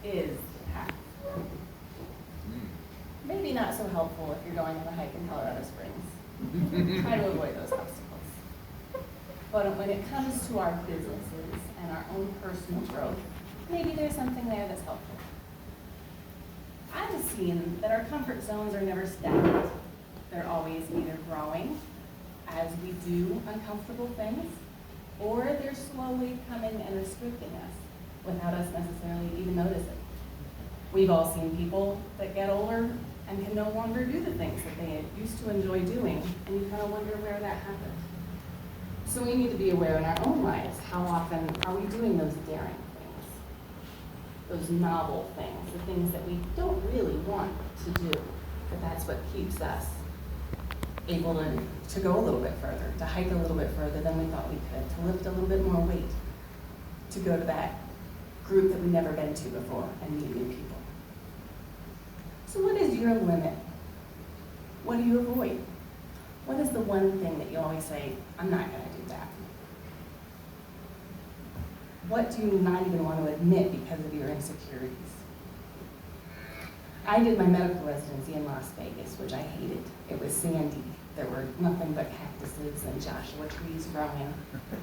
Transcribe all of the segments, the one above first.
is the path. Maybe not so helpful if you're going on a hike in Colorado Springs. Try to avoid those obstacles. But when it comes to our businesses and our own personal growth, maybe there's something there that's helpful. I've seen that our comfort zones are never stagnant. They're always either growing as we do uncomfortable things, or they're slowly coming and restricting us without us necessarily even noticing. We've all seen people that get older and can no longer do the things that they used to enjoy doing, and you kind of wonder where that happened. So we need to be aware in our own lives, how often are we doing those daring things, those novel things, the things that we don't really want to do, but that's what keeps us able to go a little bit further, to hike a little bit further than we thought we could, to lift a little bit more weight, to go to that group that we've never been to before and meet new people. So what is your limit? What do you avoid? What is the one thing that you always say, I'm not going to do that? What do you not even want to admit because of your insecurities? I did my medical residency in Las Vegas, which I hated. It was sandy. There were nothing but cactuses and Joshua trees growing.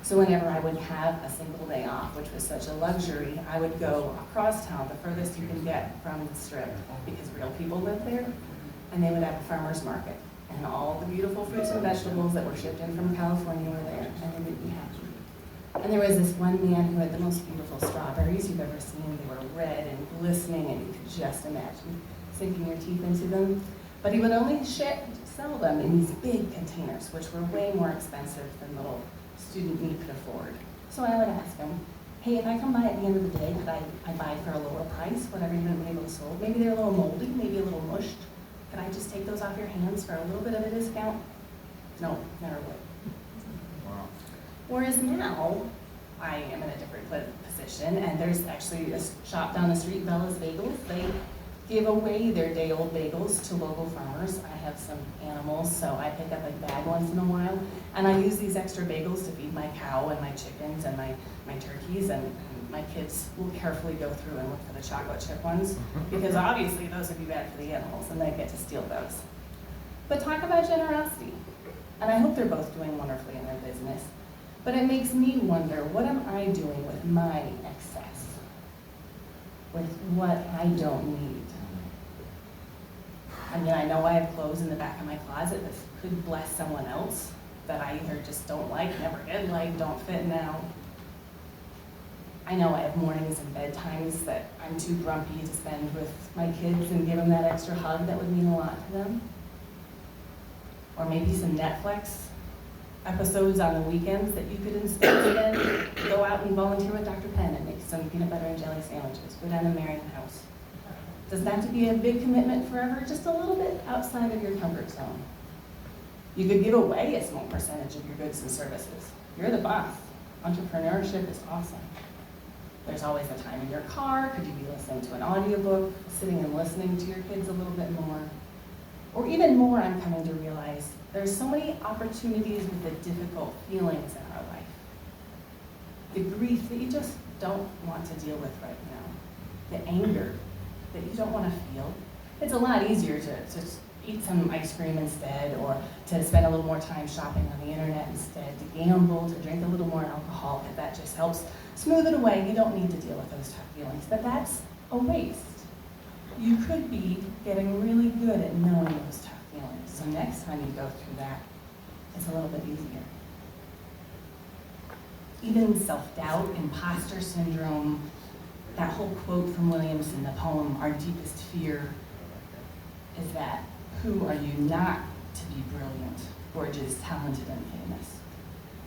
So whenever I would have a single day off, which was such a luxury, I would go across town, the furthest you can get from the Strip, because real people live there, and they would have a farmer's market. And all the beautiful fruits and vegetables that were shipped in from California were there, and they would be happy. And there was this one man who had the most beautiful strawberries you've ever seen. They were red and glistening, and you could just imagine sinking your teeth into them. But he would only sell them in these big containers, which were way more expensive than little student me could afford. So I would ask him, hey, if I come by at the end of the day, could I buy for a lower price, whatever you've been able to sold? Maybe they're a little moldy, maybe a little mushed. Could I just take those off your hands for a little bit of a discount? No, never would. Wow. Whereas now, I am in a different position, and there's actually a shop down the street, Bella's Bagels. They give away their day-old bagels to local farmers. I have some animals, so I pick up a bag once in a while, and I use these extra bagels to feed my cow and my chickens and my turkeys, and my kids will carefully go through and look for the chocolate chip ones, because obviously those would be bad for the animals, and they get to steal those. But talk about generosity, and I hope they're both doing wonderfully in their business, but it makes me wonder, what am I doing with my excess, with what I don't need? I mean, I know I have clothes in the back of my closet that could bless someone else that I either just don't like, never did like, don't fit now. I know I have mornings and bedtimes that I'm too grumpy to spend with my kids and give them that extra hug that would mean a lot to them. Or maybe some Netflix episodes on the weekends that you could instead then go out and volunteer with Dr. Penn and make some peanut butter and jelly sandwiches. Go down to Marion House. Doesn't have to be a big commitment forever, just a little bit outside of your comfort zone. You could give away a small percentage of your goods and services. You're the boss. Entrepreneurship is awesome. There's always a time in your car. Could you be listening to an audiobook, sitting and listening to your kids a little bit more? Or even more, I'm coming to realize there's so many opportunities with the difficult feelings in our life. The grief that you just don't want to deal with right now. The anger that you don't want to feel. It's a lot easier to eat some ice cream instead, or to spend a little more time shopping on the internet instead, to gamble, to drink a little more alcohol, if that just helps smooth it away. You don't need to deal with those tough feelings, but that's a waste. You could be getting really good at knowing those tough feelings, so next time you go through that, it's a little bit easier. Even self-doubt, imposter syndrome, that whole quote from Williamson, the poem, "Our deepest fear is that who are you not to be brilliant, gorgeous, talented, and famous?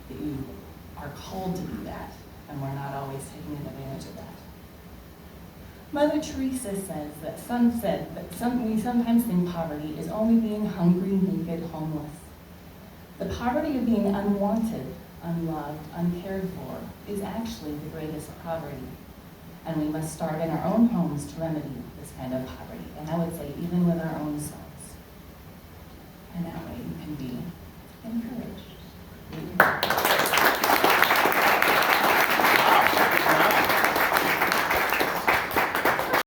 That you are called to be that, and we're not always taking advantage of that." Mother Teresa says that we sometimes think poverty is only being hungry, naked, homeless. The poverty of being unwanted, unloved, uncared for is actually the greatest poverty. And we must start in our own homes to remedy this kind of poverty. And I would say even with our own selves. And that way you can be encouraged.